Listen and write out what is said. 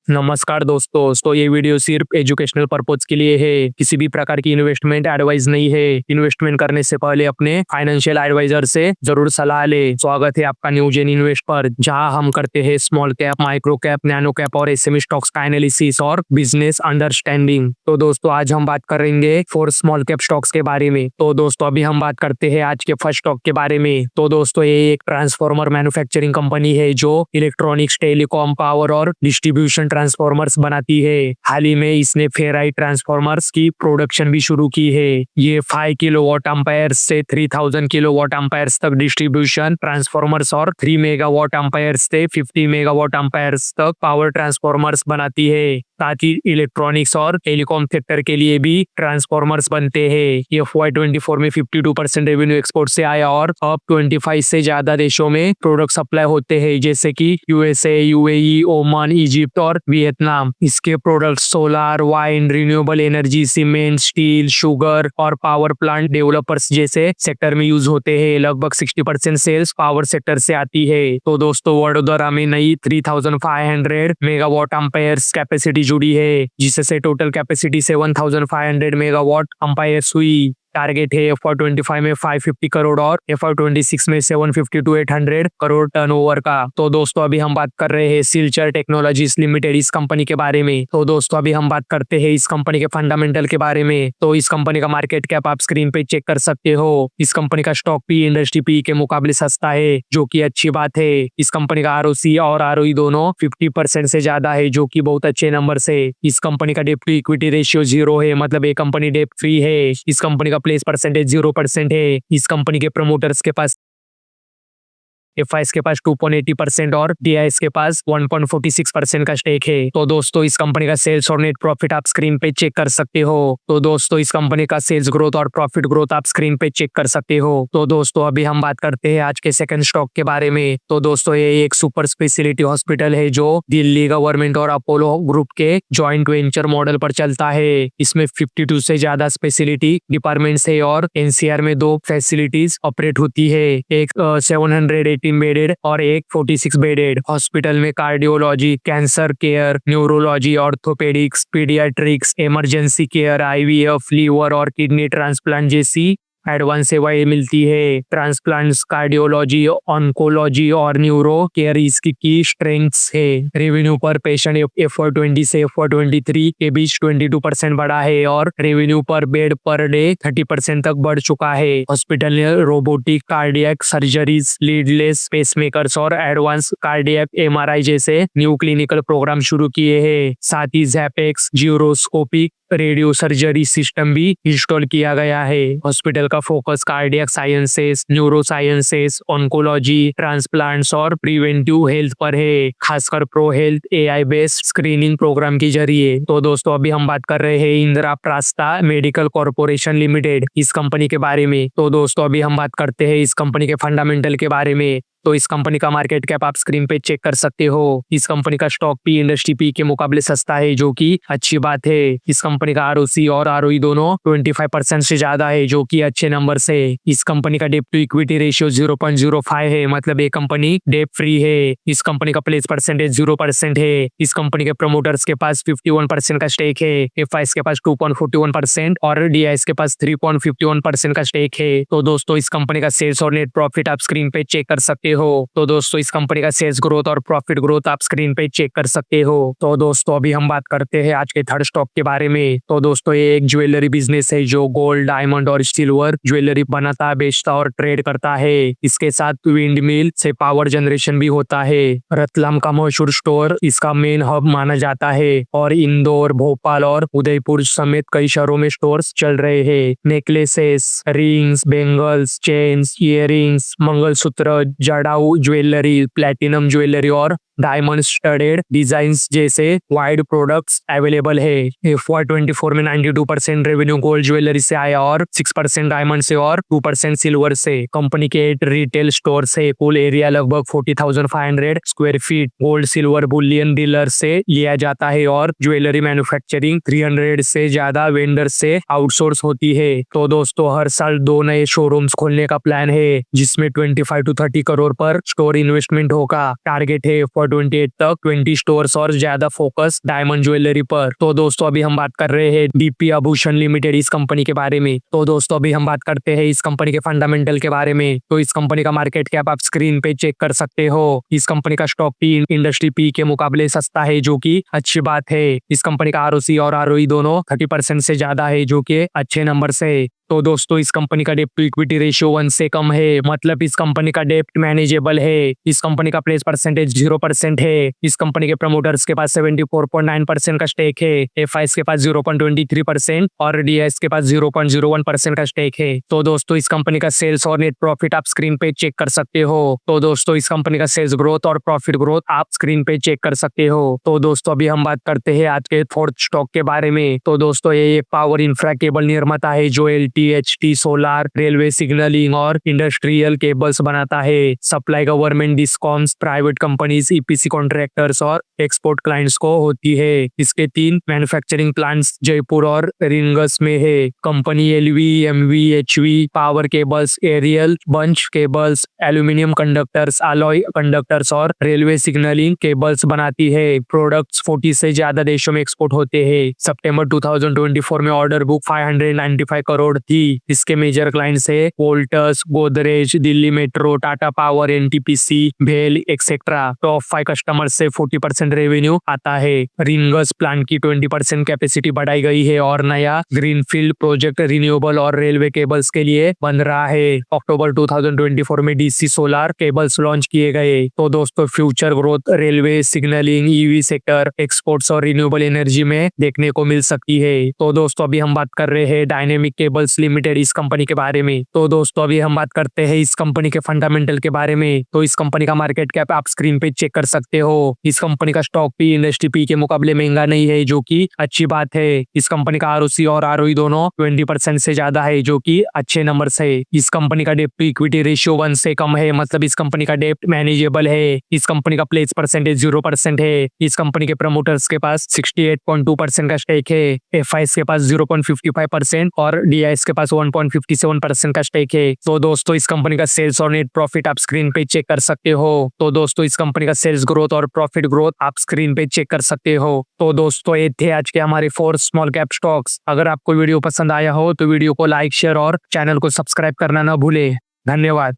नमस्कार दोस्तों। तो ये वीडियो सिर्फ एजुकेशनल पर्पज के लिए है, किसी भी प्रकार की इन्वेस्टमेंट एडवाइस नहीं है। इन्वेस्टमेंट करने से पहले अपने फाइनेंशियल एडवाइजर से जरूर सलाह ले। स्वागत है आपका न्यू जेन इन्वेस्ट पर, जहां हम करते हैं small cap, micro cap, nano cap और एसएमई स्टॉक्स का एनालिसिस और बिजनेस अंडरस्टैंडिंग। तो दोस्तों आज हम बात करेंगे 4 स्मॉल कैप स्टॉक्स के बारे में। तो दोस्तों अभी हम बात करते हैं आज के फर्स्ट स्टॉक के बारे में। तो दोस्तों ये एक ट्रांसफॉर्मर मैन्युफैक्चरिंग कंपनी है जो इलेक्ट्रॉनिक्स, टेलीकॉम, पावर और डिस्ट्रीब्यूशन ट्रांसफॉर्मर्स बनाती है। हाल ही में इसने फेराइट ट्रांसफॉर्मर्स की प्रोडक्शन भी शुरू की है। ये 5 किलोवाट एम्पायर से 3000 किलोवाट एम्पायर्स तक डिस्ट्रीब्यूशन ट्रांसफॉर्मर्स और 3 मेगावाट एम्पायर्स से 50 मेगावाट एम्पायर्स तक पावर ट्रांसफॉर्मर्स बनाती है। साथ ही इलेक्ट्रॉनिक्स और टेलीकॉम सेक्टर के लिए भी ट्रांसफॉर्मर्स बनते हैं। ये FY24 में 52% रेवेन्यू एक्सपोर्ट से आया और अब 25 से ज्यादा देशों में प्रोडक्ट सप्लाई होते हैं, जैसे कि USA, UAE, ओमान, इजिप्ट और वियतनाम। इसके product solar, wine, renewable energy, cement, steel, sugar और पावर प्लांट डेवलपर्स जैसे सेक्टर में यूज होते हैं। लगभग 60% सेल्स पावर सेक्टर से आती है। तो दोस्तों वडोदरा में नई 3500 मेगावाट एम्पायर्स कैपेसिटी जुड़ी है, जिससे टोटल कैपेसिटी 7500 मेगावाट एम्पायर्स हुई। टारगेट है FY25 में 550 करोड़ और FY26 में 750 to 800 करोड़ टर्नओवर का। तो दोस्तों अभी हम बात कर रहे हैं सिलचर टेक्नोलॉजीज लिमिटेड इस कंपनी के बारे में। तो दोस्तों अभी हम बात करते हैं इस कंपनी के फंडामेंटल के बारे में। तो इस कंपनी का मार्केट कैप आप स्क्रीन पे चेक कर सकते हो। इस कंपनी का स्टॉक पी इंडस्ट्री पी के मुकाबले सस्ता है, जो की अच्छी बात है। इस कंपनी का ROC और ROE दोनों 50% से ज्यादा है, जो की बहुत अच्छे नंबर से। इस कंपनी का डेट टू इक्विटी रेशियो 0 है, मतलब ये कंपनी डेट फ्री है। इस कंपनी का प्लेस परसेंटेज 0% है। इस कंपनी के प्रमोटर्स के पास FIs के पास 2.80% और DIs के पास 1.46% का स्टेक है। तो दोस्तों इस कंपनी का सेल्स और नेट प्रॉफिट आप स्क्रीन पे चेक कर सकते हो। तो दोस्तों इस कंपनी का सेल्स ग्रोथ और प्रॉफिट ग्रोथ आप स्क्रीन पे चेक कर सकते हो। तो दोस्तों अभी हम बात करते हैं आज के सेकंड स्टॉक के बारे में। तो दोस्तों ये एक सुपर स्पेशलिटी हॉस्पिटल है जो दिल्ली गवर्नमेंट और अपोलो ग्रुप के जॉइंट वेंचर मॉडल पर चलता है। इसमें 52 से ज्यादा स्पेशलिटी डिपार्टमेंट्स है और NCR में 2 फैसिलिटीज ऑपरेट होती है। एक 718 बेडेड और एक 46 बेडेड। हॉस्पिटल में cardiology, cancer care, neurology, orthopaedics, paediatrics, emergency care, IVF, liver और किडनी ट्रांसप्लांट जैसी एडवांस सेवाएं मिलती है। ट्रांसप्लांट्स, कार्डियोलॉजी, ऑन्कोलॉजी और न्यूरो केयर इसकी की स्ट्रेंथ्स है। रेवेन्यू पर पेशेंट FY20 से FY23 के बीच 22% बढ़ा है और रेवेन्यू पर बेड पर डे 30% तक बढ़ चुका है। हॉस्पिटल ने robotic cardiac surgeries, leadless pacemakers और एडवांस कार्डियक MRI जैसे न्यू क्लिनिकल प्रोग्राम शुरू किए हैं। साथ ही ZapX gyroscopic radio surgery system भी इंस्टॉल किया गया है। हॉस्पिटल का focus cardiac sciences, neuro sciences, oncology, transplants और प्रिवेंटिव हेल्थ पर है, खासकर pro health AI based screening programme के जरिए। तो दोस्तों अभी हम बात कर रहे हैं इंद्रप्रस्थ मेडिकल कॉर्पोरेशन लिमिटेड इस कंपनी के बारे में। तो दोस्तों अभी हम बात करते हैं इस कंपनी के फंडामेंटल के बारे में। तो इस कंपनी का मार्केट कैप आप स्क्रीन पे चेक कर सकते हो। इस कंपनी का स्टॉक पी इंडस्ट्री पी के मुकाबले सस्ता है, जो कि अच्छी बात है। इस कंपनी का ROC और ROE दोनों 25% से ज्यादा है, जो कि अच्छे नंबर से। इस कंपनी का डेट टू इक्विटी रेशियो 0.05 है, मतलब ये कंपनी डेट फ्री है। इस कंपनी का प्लेस परसेंटेज 0% है। इस कंपनी के प्रमोटर्स के पास 51% का स्टेक है। FIs के पास 2.41% और DIs के पास 3.51% का स्टेक है। तो दोस्तों इस कंपनी का सेल्स और नेट प्रॉफिट आप स्क्रीन पे चेक कर सकते हो। तो दोस्तों इस कंपनी का सेल्स ग्रोथ और प्रॉफिट ग्रोथ आप स्क्रीन पे चेक कर सकते हो। तो दोस्तों अभी हम बात करते हैं आज के थर्ड स्टॉक के बारे में। तो दोस्तों ये एक ज्वेलरी बिजनेस है जो गोल्ड, डायमंड और सिल्वर ज्वेलरी बनाता, बेचता और ट्रेड करता है। इसके साथ विंड मिल से पावर जनरेशन भी होता है। रतलाम का मशहूर स्टोर इसका मेन हब माना जाता है और इंदौर, भोपाल और उदयपुर समेत कई शहरों में स्टोर्स चल रहे हैं। Necklaces, rings, bangles, chains, earrings, mangalsutra, जड़ाऊ ज्वेलरी, प्लैटिनम ज्वेलरी और डायमंड स्टडेड डिजाइन्स जैसे वाइड प्रोडक्ट्स अवेलेबल है। FY24 में 92% रेवेन्यू गोल्ड ज्वेलरी से आया और 6% डायमंड से और 2% सिल्वर से। कंपनी के 8 रिटेल स्टोर से कुल एरिया लगभग 40,500 square feet gold silver Boolean dealer से लिया जाता है और ज्वेलरी मैन्युफैक्चरिंग 300 से ज्यादा वेंडर से आउटसोर्स होती है। तो दोस्तों हर साल 2 नए शोरूम्स खोलने का प्लान है, जिसमें 25 to 30 करोड़ पर स्टोर इन्वेस्टमेंट होगा। टारगेट है 2028 तक 20 स्टोर्स और ज्यादा फोकस डायमंड ज्वेलरी पर। तो दोस्तों अभी हम बात कर रहे हैं डीपी आभूषण लिमिटेड इस कंपनी के बारे में। तो दोस्तों अभी हम बात करते हैं इस कंपनी के फंडामेंटल के बारे में। तो इस कंपनी का मार्केट कैप आप स्क्रीन पे चेक कर सकते हो। इस कंपनी का स्टॉक पी इंडस्ट्री पी के मुकाबले सस्ता है, जो कि अच्छी बात है। इस कंपनी का आरओसी और आरओई दोनों 30% से ज्यादा है, जो कि अच्छे नंबर से। तो दोस्तों इस कंपनी का डेप्ट टू इक्विटी रेशियो 1 से कम है, मतलब इस कंपनी का डेप्ट मैनेजेबल है। इस कंपनी का प्लेस परसेंटेज 0% है। इस कंपनी के प्रमोटर्स के पास 74.9% का स्टेक है। एफआईएस के पास 0.23% और डीआईएस के पास 0.01% का स्टेक है। तो दोस्तों इस कंपनी का सेल्स और नेट प्रॉफिट आप स्क्रीन पे चेक कर सकते हो। तो दोस्तों इस कंपनी का सेल्स ग्रोथ और प्रॉफिट ग्रोथ आप स्क्रीन पे चेक कर सकते हो। तो दोस्तों अभी हम बात करते हैं आज के फोर्थ स्टॉक के बारे में। तो दोस्तों ये एक पावर इंफ्रा केबल निर्माता है जो एचटी सोलार, रेलवे सिग्नलिंग और इंडस्ट्रियल केबल्स बनाता है। Supply government, discoms, private companies, EPC contractors और एक्सपोर्ट क्लाइंट्स को होती है। इसके 3 मैन्युफैक्चरिंग प्लांट्स जयपुर और रिंगस में है। Company LV, MV, HV, power cables, aerial bunch cables, aluminium conductors, alloy conductors और रेलवे सिग्नलिंग केबल्स बनाती है। प्रोडक्ट्स 40 से ज्यादा देशों में एक्सपोर्ट होते हैं। सितंबर 2024 में ऑर्डर बुक 595 करोड़ थी। इसके मेजर क्लाइंट्स है वोल्टस, गोदरेज, दिल्ली मेट्रो, टाटा पावर, एनटीपीसी, भेल एक्सेट्रा। टॉप 5 कस्टमर्स से 40% रेवेन्यू आता है। रिंगस प्लांट की 20% कैपेसिटी बढ़ाई गई है और नया ग्रीनफील्ड प्रोजेक्ट रिन्यूएबल और रेलवे केबल्स के लिए बन रहा है। अक्टूबर 2024 में डीसी सोलार केबल्स लॉन्च किए गए। तो दोस्तों future growth railway, signalling, EV sector, exports और रिन्यूएबल एनर्जी में देखने को मिल सकती है। तो दोस्तों अभी हम बात कर रहे हैं डायनेमिक केबल्स लिमिटेड इस कंपनी के बारे में। तो दोस्तों अभी हम बात करते हैं इस कंपनी के फंडामेंटल के बारे में। तो इस कंपनी का मार्केट कैप आप स्क्रीन पे चेक कर सकते हो। इस कंपनी का स्टॉक पी इंडस्ट्री पी के मुकाबले महंगा नहीं है, जो कि अच्छी बात है। इस कंपनी का आरओसी और आरओई दोनों 20% से ज्यादा है, जो कि अच्छे नंबर है। इस कंपनी का डेप्ट टू इक्विटी रेशियो 1 से कम है, मतलब इस कंपनी का डेप्ट मैनेजेबल है। इस कंपनी का प्लेस परसेंटेज 0% है। इस कंपनी के प्रमोटर्स के पास 68.2% का स्टेक है। एफआईएस के पास 0.55% और डीआईएस के पास 1.57% का स्टेक है। तो दोस्तों इस कंपनी का सेल्स और नेट प्रॉफिट आप स्क्रीन पे चेक कर सकते हो। तो दोस्तों इस कंपनी का सेल्स ग्रोथ और प्रॉफिट ग्रोथ आप स्क्रीन पे चेक कर सकते हो। तो दोस्तों ये थे आज के हमारे 4 स्मॉल कैप स्टॉक्स। अगर आपको वीडियो पसंद आया हो तो वीडियो को लाइक, शेयर और चैनल को सब्सक्राइब करना न भूले। धन्यवाद।